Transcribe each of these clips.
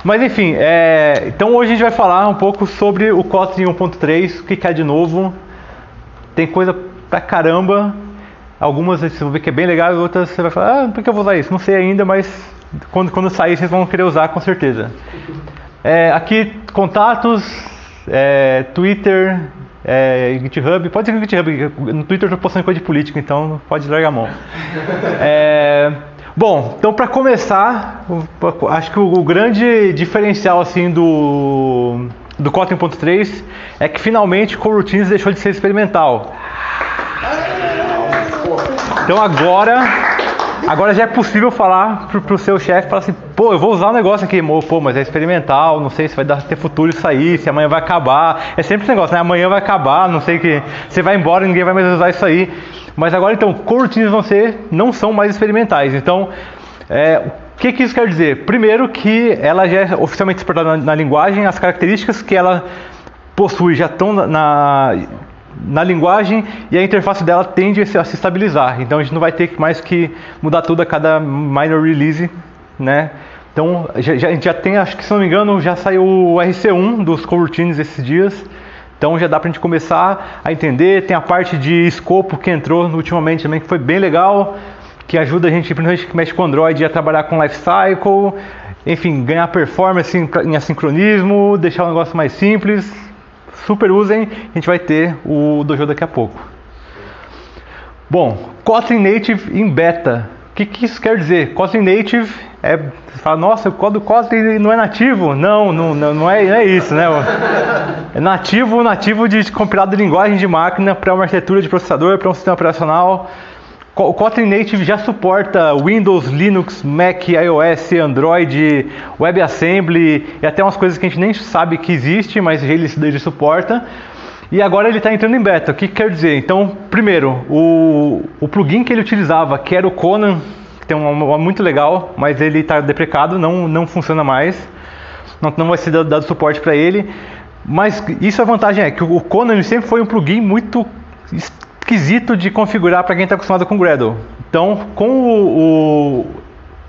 Mas enfim, então hoje a gente vai falar um pouco sobre o Kotlin 1.3, o que é de novo. Tem coisa pra caramba. Algumas vocês vão ver que é bem legal, outras você vai falar, por que eu vou usar isso? Não sei ainda, mas quando sair vocês vão querer usar com certeza. Aqui, contatos, Twitter, GitHub. Pode ser no GitHub, no Twitter eu estou postando coisa de política, então pode largar a mão. Bom, então para começar, acho que o grande diferencial assim do Kotlin 1.3 é que finalmente o Coroutines deixou de ser experimental. Então agora já é possível falar pro seu chefe, falar assim, pô, eu vou usar um negócio aqui, pô, mas é experimental, não sei se vai ter futuro isso aí, se amanhã vai acabar. É sempre esse negócio, né? Amanhã vai acabar, não sei que você vai embora, ninguém vai mais usar isso aí. Mas agora então, coroutines não são mais experimentais. Então, o que isso quer dizer? Primeiro que ela já é oficialmente exportada na linguagem, as características que ela possui já estão na linguagem e a interface dela tende a se estabilizar. Então a gente não vai ter mais que mudar tudo a cada minor release, né? Então a gente já tem, acho que se não me engano, já saiu o RC1 dos coroutines esses dias. Então já dá pra gente começar a entender. Tem a parte de escopo que entrou ultimamente também, que foi bem legal, que ajuda a gente, principalmente que mexe com Android, a trabalhar com lifecycle, enfim, ganhar performance em assincronismo, deixar o negócio mais simples. Super usem, a gente vai ter o Dojo daqui a pouco. Bom, Kotlin Native em beta. O que isso quer dizer? Kotlin Native você fala, nossa, o Kotlin não é nativo? Não é isso, né? É nativo de compilado de linguagem de máquina para uma arquitetura de processador, para um sistema operacional. O Kotlin Native já suporta Windows, Linux, Mac, iOS, Android, WebAssembly e até umas coisas que a gente nem sabe que existe, mas ele suporta. E agora ele está entrando em beta. O que quer dizer? Então, primeiro, o plugin que ele utilizava, que era o Conan, que tem uma muito legal, mas ele está deprecado, não funciona mais. Não vai ser dado suporte para ele. Mas isso a vantagem é que o Conan ele sempre foi um plugin muito esquisito de configurar para quem está acostumado com Gradle. Então, com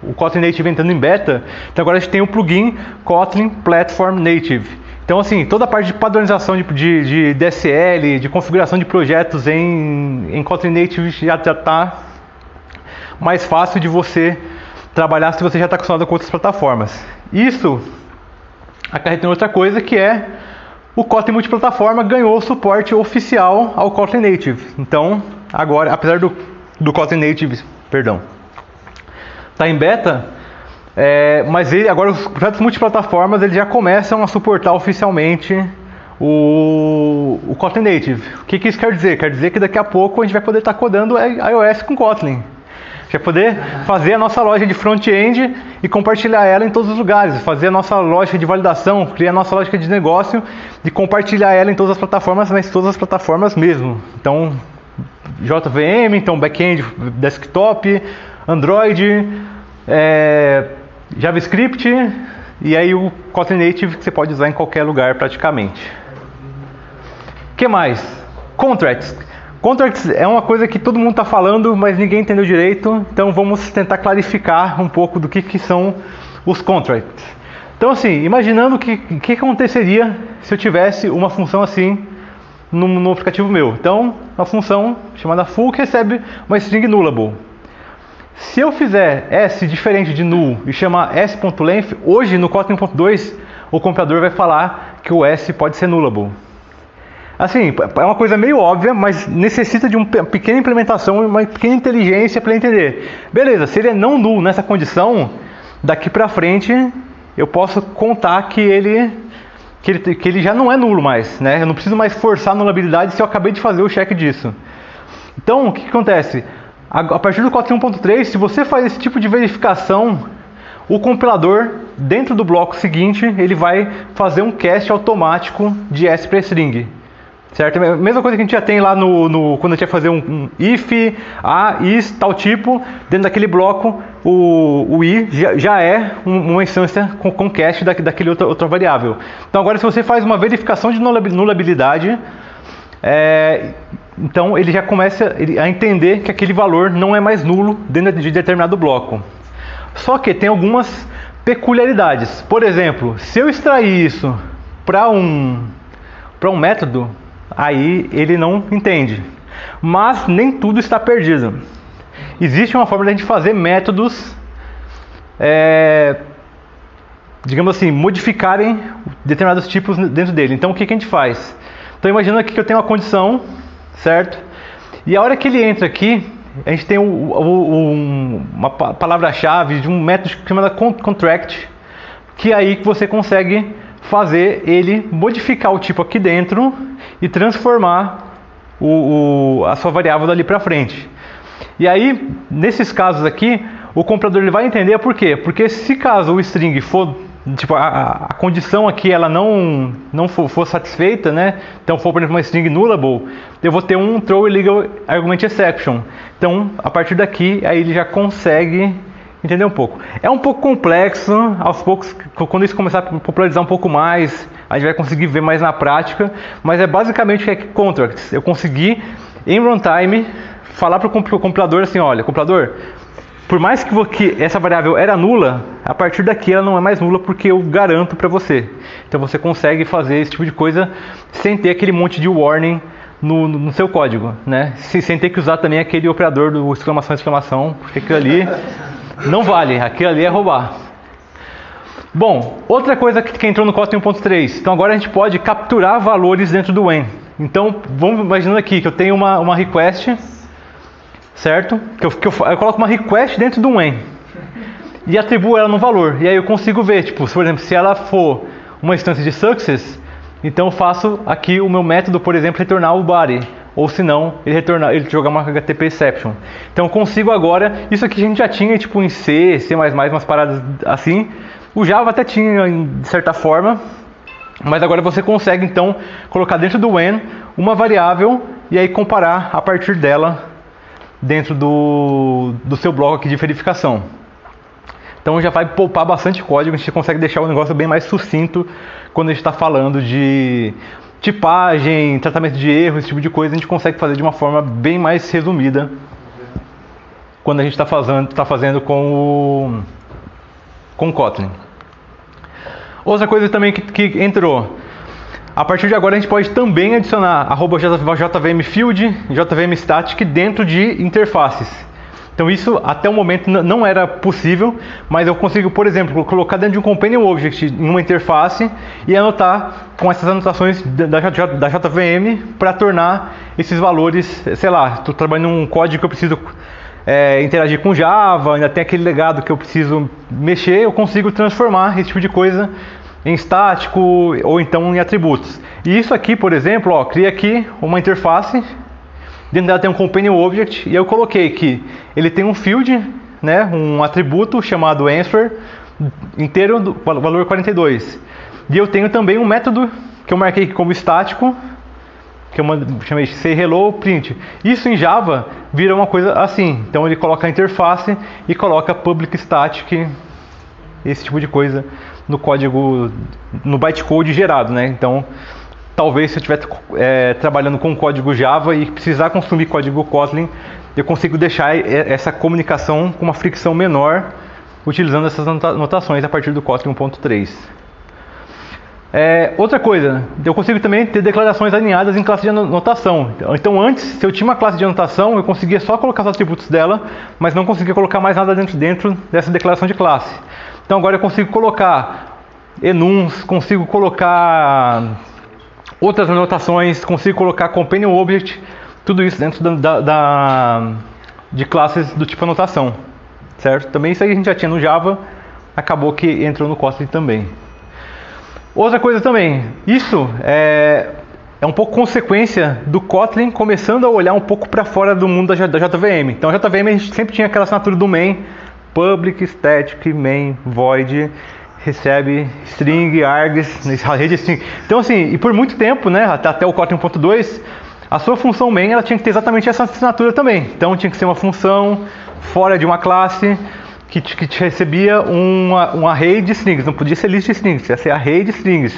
o Kotlin Native entrando em beta, então agora a gente tem o plugin Kotlin Platform Native. Então, assim, toda a parte de padronização de DSL, de configuração de projetos em Kotlin Native já está mais fácil de você trabalhar se você já está acostumado com outras plataformas. Isso acarreta em outra coisa que é o Kotlin multiplataforma ganhou suporte oficial ao Kotlin Native. Então, agora, apesar do Kotlin Native, tá em beta, mas agora os projetos multiplataformas eles já começam a suportar oficialmente o Kotlin Native. O que isso quer dizer? Quer dizer que daqui a pouco a gente vai poder estar codando iOS com Kotlin. A gente vai poder fazer a nossa loja de front-end e compartilhar ela em todos os lugares, fazer a nossa lógica de validação, criar a nossa lógica de negócio e compartilhar ela em todas as plataformas, mas todas as plataformas mesmo. Então, JVM, então back-end, desktop, Android, JavaScript e aí o Kotlin Native que você pode usar em qualquer lugar praticamente. O que mais? Contracts. Contracts é uma coisa que todo mundo está falando, mas ninguém entendeu direito, então vamos tentar clarificar um pouco do que são os contracts. Então assim, imaginando o que aconteceria se eu tivesse uma função assim no aplicativo meu. Então, uma função chamada full que recebe uma string nullable. Se eu fizer s diferente de null e chamar s.length, hoje no Kotlin 1.2 o compilador vai falar que o s pode ser nullable. Assim, é uma coisa meio óbvia, mas necessita de uma pequena implementação e uma pequena inteligência para entender. Beleza, se ele é não null nessa condição, daqui para frente eu posso contar que ele já não é nulo mais, né? Eu não preciso mais forçar a nulabilidade se eu acabei de fazer o check disso. Então, o que acontece? A partir do Kotlin 1.3, se você faz esse tipo de verificação, o compilador, dentro do bloco seguinte, ele vai fazer um cast automático de s para string. Certo? A mesma coisa que a gente já tem lá quando a gente vai fazer um if, is, tal tipo, dentro daquele bloco, o i já é uma instância com cache daquele outra variável. Então agora se você faz uma verificação de nulabilidade, então ele já começa a entender que aquele valor não é mais nulo dentro de determinado bloco. Só que tem algumas peculiaridades. Por exemplo, se eu extrair isso para um método, aí ele não entende. Mas nem tudo está perdido. Existe uma forma de a gente fazer métodos, digamos assim, modificarem determinados tipos dentro dele. Então o que a gente faz? Então imagina aqui que eu tenho uma condição, certo? E a hora que ele entra aqui, a gente tem uma palavra-chave de um método chamado contract, que é aí que você consegue fazer ele modificar o tipo aqui dentro e transformar a sua variável dali para frente. E aí, nesses casos aqui, o compilador ele vai entender por quê? Porque se caso o string for, tipo, a condição aqui ela não for satisfeita, né? Então for, por exemplo, uma string nullable, eu vou ter um throw illegal argument exception. Então, a partir daqui, aí ele já consegue entender um pouco. É um pouco complexo, aos poucos, quando isso começar a popularizar um pouco mais, a gente vai conseguir ver mais na prática, mas é basicamente o que é contracts. Eu consegui, em runtime, falar para o compilador assim, olha, compilador, por mais que essa variável era nula, a partir daqui ela não é mais nula porque eu garanto para você. Então você consegue fazer esse tipo de coisa sem ter aquele monte de warning no seu código, né? Sem ter que usar também aquele operador do exclamação, porque aquilo ali não vale, aquilo ali é roubar. Bom, outra coisa que entrou no Kotlin 1.3, então agora a gente pode capturar valores dentro do when. Então vamos imaginando aqui que eu tenho uma request, certo? Eu coloco uma request dentro do when e atribuo ela no valor. E aí eu consigo ver, tipo, por exemplo, se ela for uma instância de success, então eu faço aqui o meu método, por exemplo, retornar o body. Ou se não, ele jogar uma HTTP exception. Então eu consigo agora, isso aqui a gente já tinha tipo em C, C++, umas paradas assim. O Java até tinha de certa forma, mas agora você consegue então colocar dentro do when uma variável e aí comparar a partir dela dentro do seu bloco aqui de verificação. Então já vai poupar bastante código, a gente consegue deixar o negócio bem mais sucinto quando a gente está falando de tipagem, tratamento de erros, esse tipo de coisa, a gente consegue fazer de uma forma bem mais resumida quando a gente está fazendo com o Kotlin. Outra coisa também que entrou, a partir de agora a gente pode também adicionar @JVM Field, JVM Static dentro de interfaces. Então isso até o momento não era possível, mas eu consigo, por exemplo, colocar dentro de um Companion Object em uma interface e anotar com essas anotações da JVM para tornar esses valores, sei lá, estou trabalhando num código que eu preciso interagir com Java, ainda tem aquele legado que eu preciso mexer, eu consigo transformar esse tipo de coisa em estático ou então em atributos. E isso aqui, por exemplo, ó, cria aqui uma interface. Dentro dela tem um Companion Object e eu coloquei que ele tem um field, né, um atributo chamado answer, inteiro do valor 42. E eu tenho também um método que eu marquei aqui como estático, que eu chamei de sayHelloPrint. Isso em Java vira uma coisa assim. Então ele coloca a interface e coloca public static, esse tipo de coisa no código, no bytecode gerado, né? Então talvez se eu estiver trabalhando com código Java e precisar consumir código Kotlin, eu consigo deixar essa comunicação com uma fricção menor utilizando essas notações a partir do Kotlin 1.3. Outra coisa, eu consigo também ter declarações alinhadas em classe de anotação. Então antes, se eu tinha uma classe de anotação, eu conseguia só colocar os atributos dela, mas não conseguia colocar mais nada dentro dessa declaração de classe. Então agora eu consigo colocar enums, consigo colocar outras anotações, consigo colocar Companion Object, tudo isso dentro de classes do tipo anotação, certo? Também isso aí a gente já tinha no Java, acabou que entrou no Kotlin também. Outra coisa também, isso é um pouco consequência do Kotlin começando a olhar um pouco para fora do mundo da JVM. Então a JVM a gente sempre tinha aquela assinatura do main, public, static, main, void, recebe string, args, rede string. Então assim, e por muito tempo, né, até o Kotlin 1.2, a sua função main ela tinha que ter exatamente essa assinatura também. Então tinha que ser uma função fora de uma classe que te recebia um array de strings, não podia ser list de strings, ia ser array de strings.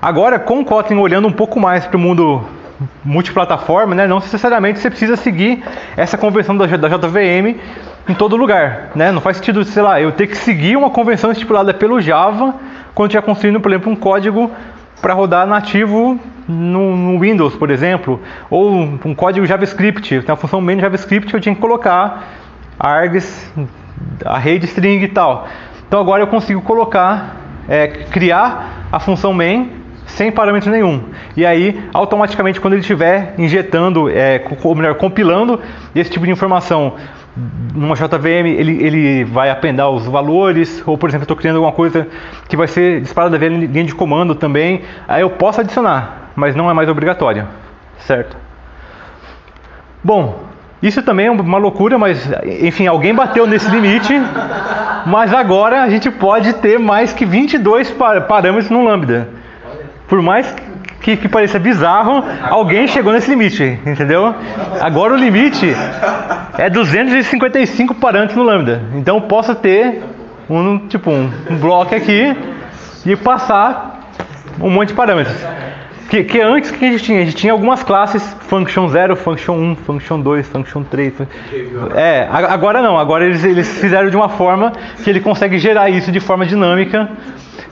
Agora, com o Kotlin olhando um pouco mais para o mundo multiplataforma, né, não necessariamente você precisa seguir essa convenção da JVM em todo lugar, né? Não faz sentido, sei lá, eu ter que seguir uma convenção estipulada pelo Java quando estiver construindo, por exemplo, um código para rodar nativo no Windows, por exemplo, ou um código JavaScript, tem uma função main JavaScript que eu tinha que colocar args, array de string e tal. Então agora eu consigo colocar, criar a função main sem parâmetro nenhum. E aí, automaticamente, quando ele estiver injetando, ou melhor, compilando esse tipo de informação numa JVM, ele vai appendar os valores, ou por exemplo, eu estou criando alguma coisa que vai ser disparada via linha de comando também, aí eu posso adicionar, mas não é mais obrigatório, certo? Bom, isso também é uma loucura, mas enfim, alguém bateu nesse limite, mas agora a gente pode ter mais que 22 parâmetros no Lambda. Por mais que pareça bizarro, alguém chegou nesse limite, entendeu? Agora o limite é 255 parâmetros no Lambda. Então eu posso ter um bloco aqui e passar um monte de parâmetros. Que antes que a gente tinha? A gente tinha algumas classes, function 0, function 1, function 2, function 3. Agora não, agora eles fizeram de uma forma que ele consegue gerar isso de forma dinâmica,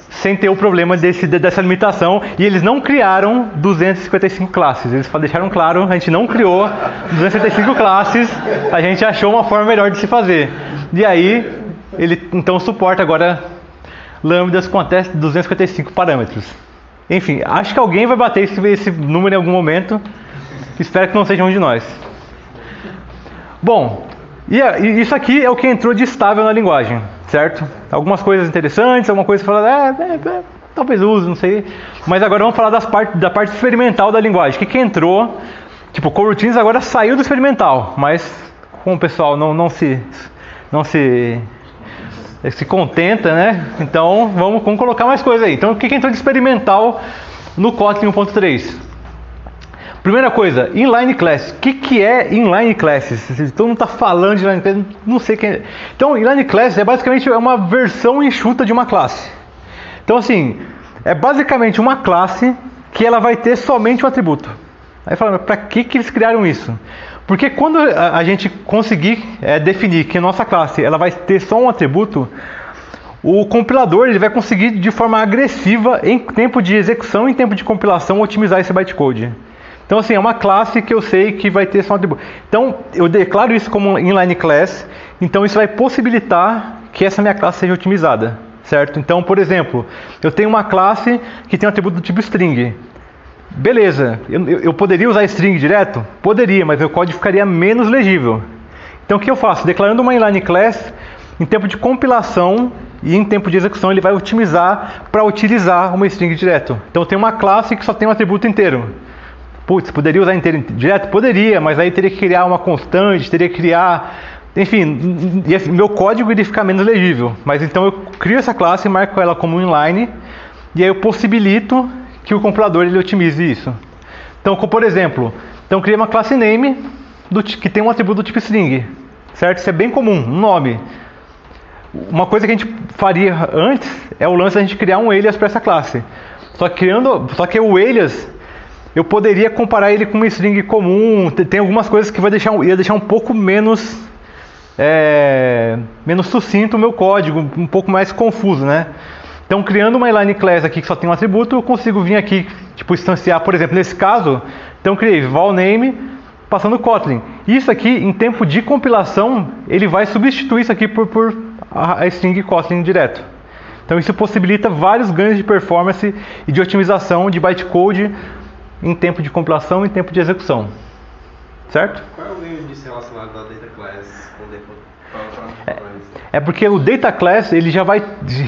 sem ter o problema dessa limitação, e eles não criaram 255 classes, eles deixaram claro, a gente não criou 255 classes, a gente achou uma forma melhor de se fazer. E aí, ele então suporta agora lambdas com até 255 parâmetros. Enfim, acho que alguém vai bater esse número em algum momento, espero que não seja um de nós. Bom, e isso aqui é o que entrou de estável na linguagem, certo? Algumas coisas interessantes, alguma coisa que fala, talvez use, não sei. Mas agora vamos falar da parte experimental da linguagem. O que entrou? Tipo, coroutines agora saiu do experimental, mas como o pessoal não se contenta, né? Então vamos colocar mais coisa aí. Então o que entrou de experimental no Kotlin 1.3? Primeira coisa, inline class. O que é inline classes? Todo mundo está falando de inline class, não sei quem é. Então, inline class é basicamente uma versão enxuta de uma classe. Então, assim, é basicamente uma classe que ela vai ter somente um atributo. Aí fala, para que eles criaram isso? Porque quando a gente conseguir definir que a nossa classe ela vai ter só um atributo, o compilador ele vai conseguir de forma agressiva, em tempo de execução e em tempo de compilação, otimizar esse bytecode. Então, assim, é uma classe que eu sei que vai ter só um atributo. Então, eu declaro isso como inline class, então isso vai possibilitar que essa minha classe seja otimizada, certo? Então, por exemplo, eu tenho uma classe que tem um atributo do tipo string. Beleza, eu poderia usar string direto? Poderia, mas meu código ficaria menos legível. Então, o que eu faço? Declarando uma inline class, em tempo de compilação e em tempo de execução, ele vai otimizar para utilizar uma string direto. Então, eu tenho uma classe que só tem um atributo inteiro. Putz, poderia usar inteiro direto? Poderia, mas aí teria que criar uma constante, teria que criar... Enfim, meu código iria ficar menos legível. Mas então eu crio essa classe, marco ela como inline, e aí eu possibilito que o compilador ele otimize isso. Então, por exemplo, eu criei uma classe name que tem um atributo do tipo string, certo? Isso é bem comum, um nome. Uma coisa que a gente faria antes é o lance de a gente criar um alias para essa classe. Só que o alias... eu poderia comparar ele com uma string comum, tem algumas coisas que ia deixar um pouco menos sucinto o meu código, um pouco mais confuso, né? Então, criando uma inline class aqui que só tem um atributo, eu consigo vir aqui, tipo, instanciar, por exemplo, nesse caso, então eu criei val name, passando Kotlin. Isso aqui, em tempo de compilação, ele vai substituir isso aqui por a string Kotlin direto. Então, isso possibilita vários ganhos de performance e de otimização de bytecode em tempo de compilação e em tempo de execução. Certo? Qual é o ganho disso relacionado à data class com default? É porque o data class ele já vai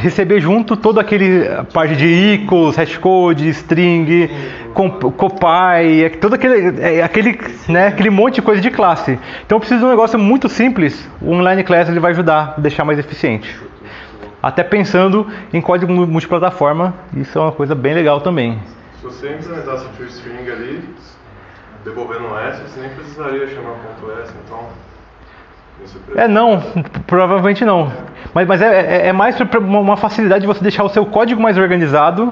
receber junto toda aquele parte de equals, hashcode, string, compile, todo aquele monte de coisa de classe. Então eu preciso de um negócio muito simples. O inline class ele vai ajudar a deixar mais eficiente. Até pensando em código multiplataforma, isso é uma coisa bem legal também. Se você implementasse o toString ali, devolvendo um S, você nem precisaria chamar ponto .s, então... não, provavelmente não. Mas é mais para uma facilidade de você deixar o seu código mais organizado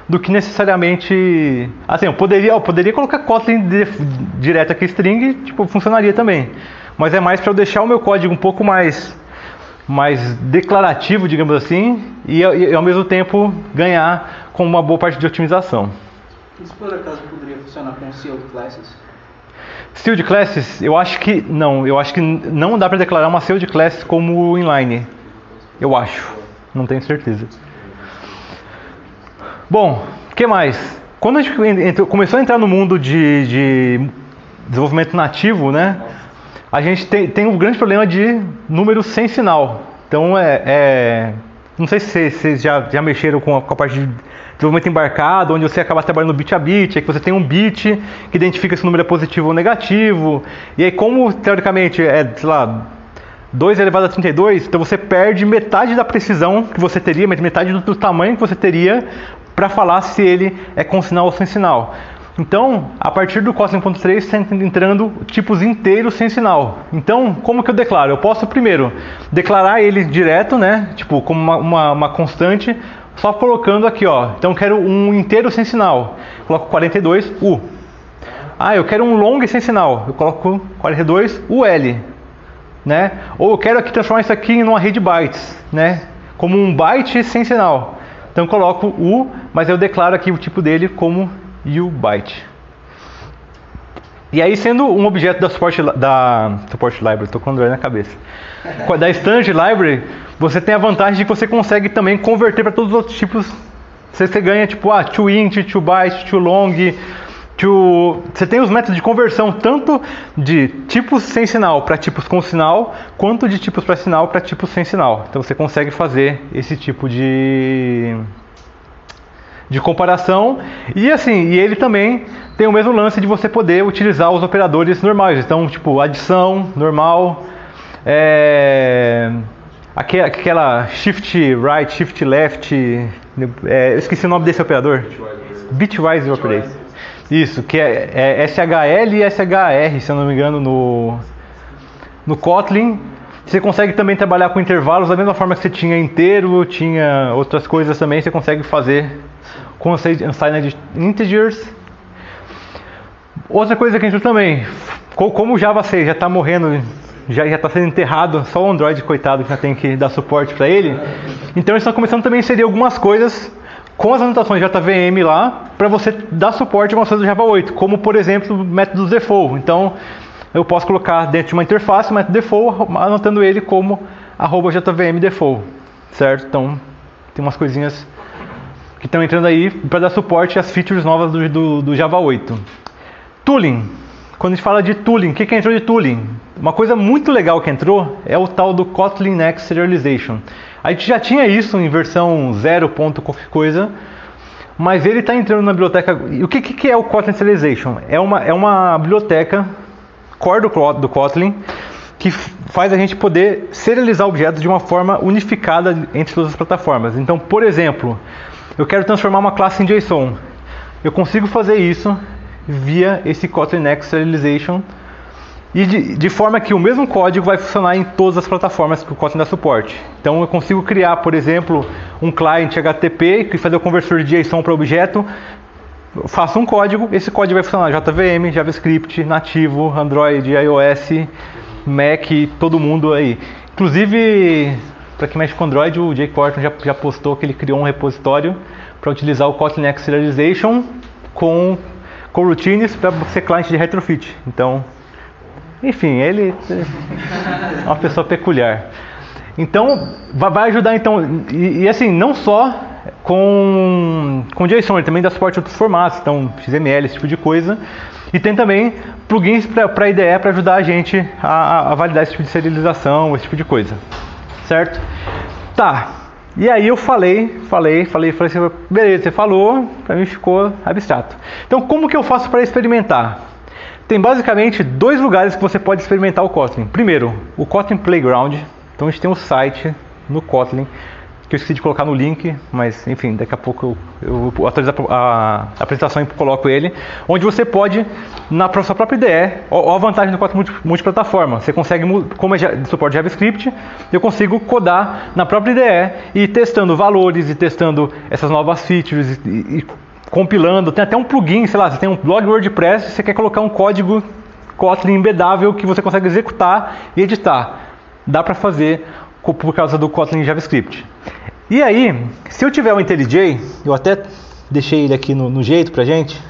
do que necessariamente... Assim, eu poderia colocar Kotlin direto aqui, string, tipo, funcionaria também. mas é mais para eu deixar o meu código um pouco mais declarativo, digamos assim, e ao mesmo tempo ganhar com uma boa parte de otimização. Isso por acaso poderia funcionar com Sealed Classes? Sealed Classes, eu acho que não dá para declarar uma Sealed Class como inline. Eu acho, não tenho certeza. Bom, o que mais? Quando a gente começou a entrar no mundo de desenvolvimento nativo, né, a gente tem um grande problema de números sem sinal. Então, não sei se vocês já mexeram com a parte de desenvolvimento embarcado, onde você acaba trabalhando bit a bit, é que você tem um bit que identifica se o número é positivo ou negativo, e aí como, teoricamente, sei lá, 2 elevado a 32, então você perde metade da precisão que você teria, metade do tamanho que você teria para falar se ele é com sinal ou sem sinal. Então, a partir do Kotlin 1.3, está entrando tipos inteiros sem sinal. Então, como que eu declaro? Eu posso primeiro declarar ele direto, né? Tipo, como uma constante, só colocando aqui, ó. Então, eu quero um inteiro sem sinal. Coloco 42, U. Ah, eu quero um long sem sinal. Eu coloco 42, UL. Né? Ou eu quero aqui transformar isso aqui em uma array de bytes, né? Como um byte sem sinal. Então, eu coloco U, mas eu declaro aqui o tipo dele como uByte. E aí, sendo um objeto da Support Library, estou com o Android na cabeça, da Standard Library, você tem a vantagem de que você consegue também converter para todos os outros tipos. Você ganha tipo toInt, toByte, toLong, você tem os métodos de conversão tanto de tipos sem sinal para tipos com sinal, quanto de tipos para sinal para tipos sem sinal. Então você consegue fazer esse tipo de comparação, e assim, e ele também tem o mesmo lance de você poder utilizar os operadores normais, então tipo adição, normal, aquela shift right, shift left, eu esqueci o nome desse operador, bitwise operate, isso, que é SHL e SHR, se eu não me engano, no Kotlin. Você consegue também trabalhar com intervalos da mesma forma que você tinha inteiro, tinha outras coisas também, você consegue fazer com unsigned integers. Outra coisa que entrou também, como o Java 6 já está morrendo, já está sendo enterrado, só o Android, coitado, que já tem que dar suporte para ele. Então eles estão começando também a inserir algumas coisas com as anotações JVM lá, para você dar suporte a algumas coisas do Java 8, como por exemplo o método default. Então eu posso colocar dentro de uma interface o método default, anotando ele como @jvmdefault, certo? Então tem umas coisinhas que estão entrando aí para dar suporte às features novas do Java 8. Tooling. Quando a gente fala de tooling, o que entrou de tooling? Uma coisa muito legal que entrou é o tal do Kotlin Next Serialization. A gente já tinha isso em versão 0. Qualquer coisa, mas ele está entrando na biblioteca. E o que é o Kotlin Serialization? É uma biblioteca core do Kotlin que faz a gente poder serializar objetos de uma forma unificada entre todas as plataformas. Então, por exemplo, eu quero transformar uma classe em JSON. Eu consigo fazer isso via esse Kotlin Next Serialization, e de forma que o mesmo código vai funcionar em todas as plataformas que o Kotlin dá suporte. Então eu consigo criar, por exemplo, um client HTTP e fazer o conversor de JSON para objeto. Eu faço um código, esse código vai funcionar JVM, JavaScript, nativo, Android, iOS, Mac, todo mundo aí. Inclusive, para quem mexe com Android, o Jake Portman já postou que ele criou um repositório para utilizar o Kotlin Next Serialization com coroutines para ser cliente de retrofit. Então, enfim, ele é uma pessoa peculiar. Então, vai ajudar então, e assim, não só com JSON, ele também dá suporte a outros formatos, então XML, esse tipo de coisa. E tem também plugins para IDE para ajudar a gente a validar esse tipo de serialização, esse tipo de coisa. Certo? Tá. E aí eu falei assim, beleza, você falou, para mim ficou abstrato. Então, como que eu faço para experimentar? Tem basicamente 2 lugares que você pode experimentar o Kotlin. Primeiro, o Kotlin Playground. Então a gente tem um site no Kotlin, que eu esqueci de colocar no link, mas enfim, daqui a pouco eu atualizo a apresentação e coloco ele, onde você pode, na sua própria IDE, a vantagem do Kotlin multiplataforma, você consegue, como é de suporte JavaScript, eu consigo codar na própria IDE e ir testando valores, e testando essas novas features, e compilando. Tem até um plugin, sei lá, você tem um blog WordPress, você quer colocar um código Kotlin embedável que você consegue executar e editar. Dá para fazer por causa do Kotlin JavaScript. E aí, se eu tiver um IntelliJ, eu até deixei ele aqui no jeito pra gente.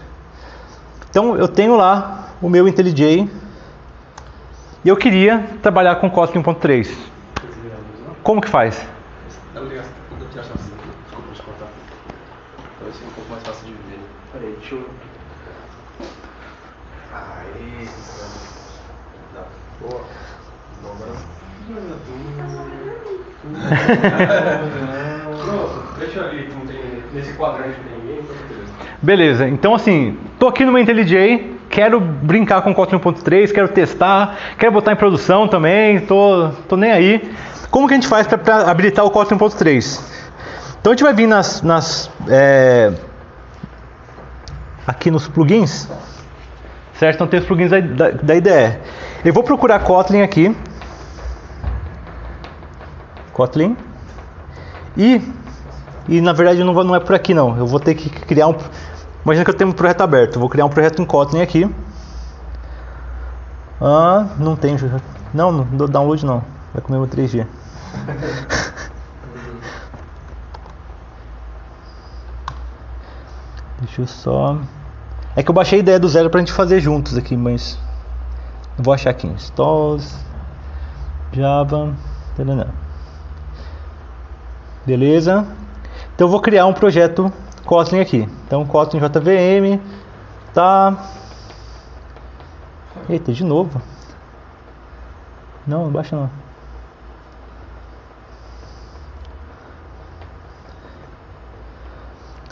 Então eu tenho lá o meu IntelliJ e eu queria trabalhar com Kotlin 1.3. Como que faz? Desculpa, deixa eu cortar. Vai ser um pouco mais fácil de ver. Peraí, deixa eu... Aí, dá. Boa. Pronto, deixa ali, não tem, nesse quadrante não tem ninguém, então beleza, então assim, tô aqui no meu IntelliJ, quero brincar com Kotlin 1.3, quero testar, quero botar em produção também, tô nem aí. Como que a gente faz para habilitar o Kotlin 1.3? Então a gente vai vir aqui nos plugins, certo? Então tem os plugins da IDE. Eu vou procurar Kotlin aqui. Kotlin. E na verdade não é por aqui não. Eu vou ter que criar um... Imagina que eu tenho um projeto aberto. Eu vou criar um projeto em Kotlin aqui. Não tem... Não dou download não. Vai comer meu 3G. Deixa eu só... É que eu baixei a ideia do zero pra gente fazer juntos aqui, mas... Não vou achar aqui. Installs... Java... Beleza? Então eu vou criar um projeto Kotlin aqui. Então Kotlin JVM, tá? Eita, de novo. Não baixa não.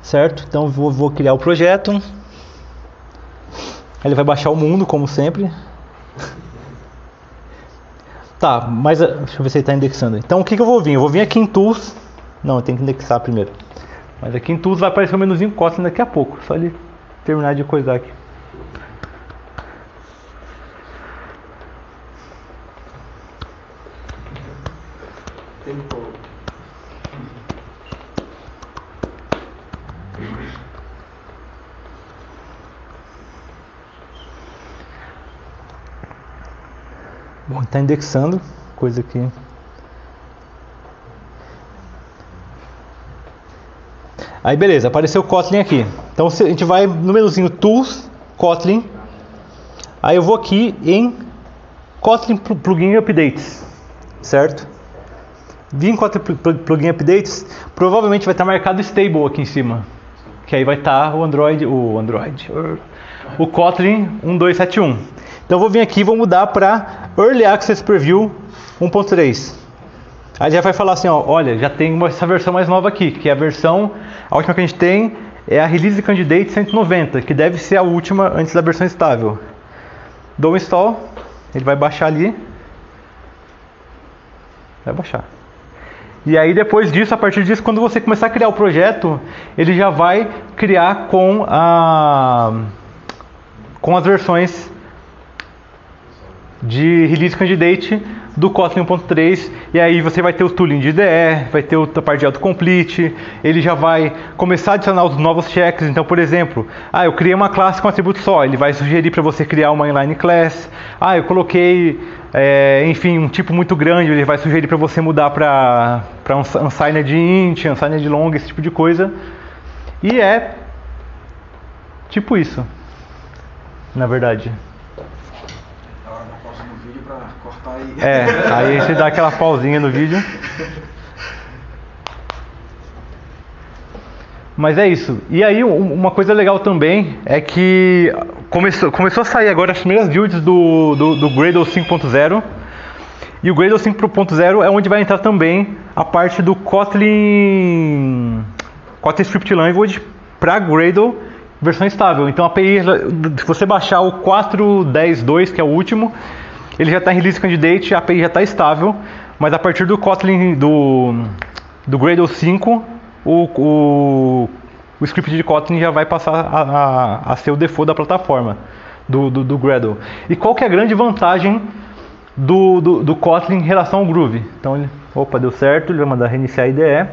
Certo? Então vou criar o projeto. Ele vai baixar o mundo, como sempre. Tá, mas deixa eu ver se ele está indexando. Então o que eu vou vir? Eu vou vir aqui em Tools. Não, eu tenho que indexar primeiro. Mas aqui em Tools vai aparecer o menuzinho Kotlin daqui a pouco. Só ele terminar de coisar aqui. tempo. Bom, está indexando, coisa que... Aí beleza, apareceu o Kotlin aqui. Então a gente vai no menuzinho Tools, Kotlin. Aí eu vou aqui em Kotlin Plugin Updates, certo? Vim em Kotlin Plugin Updates, provavelmente vai estar marcado Stable aqui em cima. Que aí vai estar o Kotlin 1271. Então eu vou vir aqui e vou mudar para Early Access Preview 1.3. Aí já vai falar assim, ó, olha, já tem essa versão mais nova aqui, que é a última que a gente tem é a Release Candidate 190, que deve ser a última antes da versão estável. Dou um install, ele vai baixar ali. Vai baixar. E aí depois disso, a partir disso, quando você começar a criar o projeto, ele já vai criar com as versões de Release Candidate do Kotlin 1.3, e aí você vai ter o tooling de IDE, vai ter a parte de autocomplete, ele já vai começar a adicionar os novos checks. Então, por exemplo, eu criei uma classe com atributo só, ele vai sugerir para você criar uma inline class. Eu coloquei, enfim, um tipo muito grande, ele vai sugerir para você mudar para unsigned int, unsigned long, esse tipo de coisa. E é tipo isso, na verdade. Aí você dá aquela pausinha no vídeo. Mas é isso. E aí uma coisa legal também é que começou a sair agora as primeiras builds do Gradle 5.0. E o Gradle 5.0 é onde vai entrar também a parte do Kotlin Script Language para Gradle versão estável. Então a API, se você baixar o 4.10.2, que é o último, ele já está em Release Candidate, a API já está estável, mas a partir do Kotlin do Gradle 5, o script de Kotlin já vai passar a ser o default da plataforma do Gradle. E qual que é a grande vantagem do Kotlin em relação ao Groove? Então, deu certo, ele vai mandar reiniciar a IDE.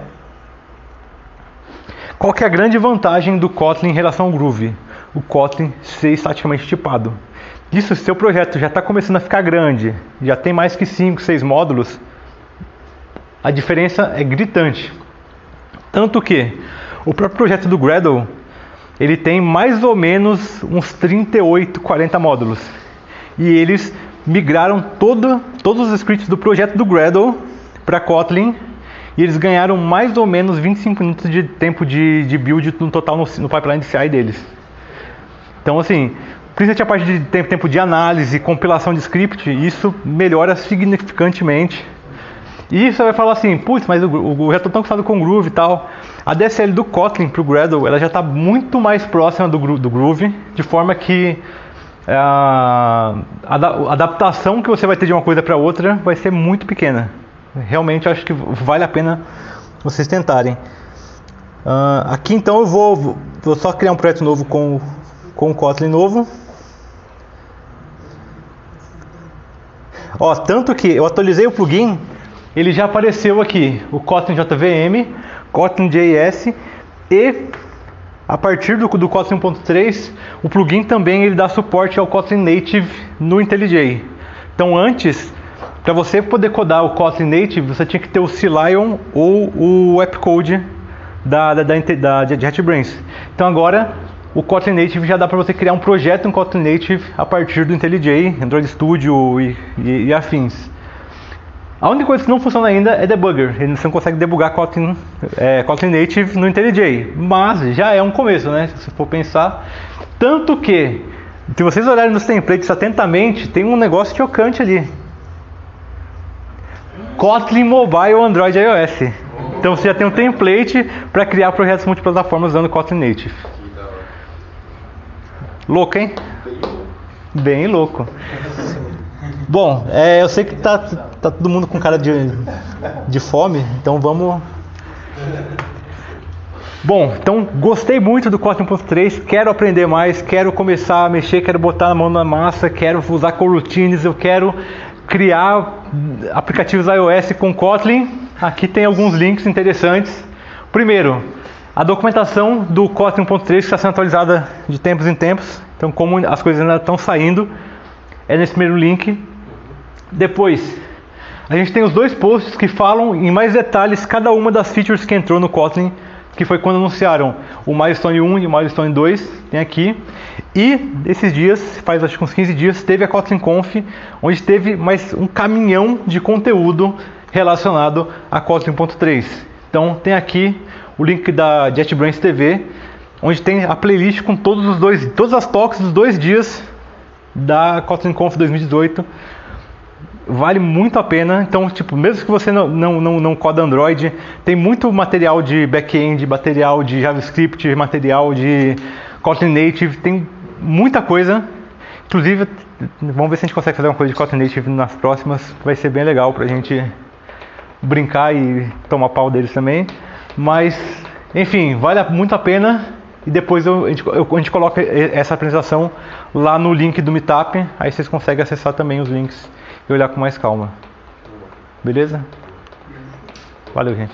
Qual que é a grande vantagem do Kotlin em relação ao Groove? O Kotlin ser estaticamente tipado. Isso, se seu projeto já está começando a ficar grande, já tem mais que 5, 6 módulos, a diferença é gritante. Tanto que o próprio projeto do Gradle, ele tem mais ou menos uns 38, 40 módulos. E eles migraram todos os scripts do projeto do Gradle para Kotlin, e eles ganharam mais ou menos 25 minutos de tempo de build no total no pipeline CI deles. Então, assim, principalmente a parte de tempo de análise, compilação de script, isso melhora significantemente. E você vai falar assim, putz, mas eu já estou tão acostumado com o Groove e tal. A DSL do Kotlin para o Gradle, ela já está muito mais próxima do Groove, de forma que a adaptação que você vai ter de uma coisa para outra vai ser muito pequena. Realmente eu acho que vale a pena vocês tentarem. Aqui então eu vou só criar um projeto novo com o Kotlin novo. Ó, tanto que eu atualizei o plugin, ele já apareceu aqui, o Kotlin JVM, Kotlin JS, e a partir do Kotlin 1.3, o plugin também ele dá suporte ao Kotlin Native no IntelliJ. Então antes, para você poder codar o Kotlin Native, você tinha que ter o CLion ou o AppCode de JetBrains. Então agora o Kotlin Native já dá para você criar um projeto em Kotlin Native a partir do IntelliJ, Android Studio e afins. A única coisa que não funciona ainda é debugger. Você não consegue debugar Kotlin Native no IntelliJ, mas já é um começo, né? Se você for pensar. Tanto que, se vocês olharem nos templates atentamente, tem um negócio chocante ali. Kotlin Mobile, Android e iOS. Então você já tem um template para criar projetos multiplataformas usando Kotlin Native. Louco, hein? Bem louco. Bom, eu sei que tá todo mundo com cara de fome, então vamos... Bom, então gostei muito do Kotlin 1.3, quero aprender mais, quero começar a mexer, quero botar a mão na massa, quero usar coroutines, eu quero criar aplicativos iOS com Kotlin. Aqui tem alguns links interessantes. Primeiro, a documentação do Kotlin 1.3 que está sendo atualizada de tempos em tempos. Então, como as coisas ainda estão saindo, é nesse primeiro link. Depois, a gente tem os dois posts que falam em mais detalhes cada uma das features que entrou no Kotlin, que foi quando anunciaram o Milestone 1 e o Milestone 2, tem aqui. E esses dias, faz acho que uns 15 dias, teve a Kotlin Conf, onde teve mais um caminhão de conteúdo relacionado a Kotlin 1.3. Então tem aqui o link da JetBrains TV, onde tem a playlist com todas as talks dos 2 dias da Kotlin Conf 2018. Vale muito a pena. Então, tipo, mesmo que você não coda Android, tem muito material de back-end, material de JavaScript, material de Kotlin Native, tem muita coisa. Inclusive, vamos ver se a gente consegue fazer uma coisa de Kotlin Native nas próximas. Vai ser bem legal pra gente brincar e tomar pau deles também. Mas, enfim, vale muito a pena. E depois a gente coloca essa apresentação lá no link do Meetup. Aí vocês conseguem acessar também os links e olhar com mais calma. Beleza? Valeu, gente.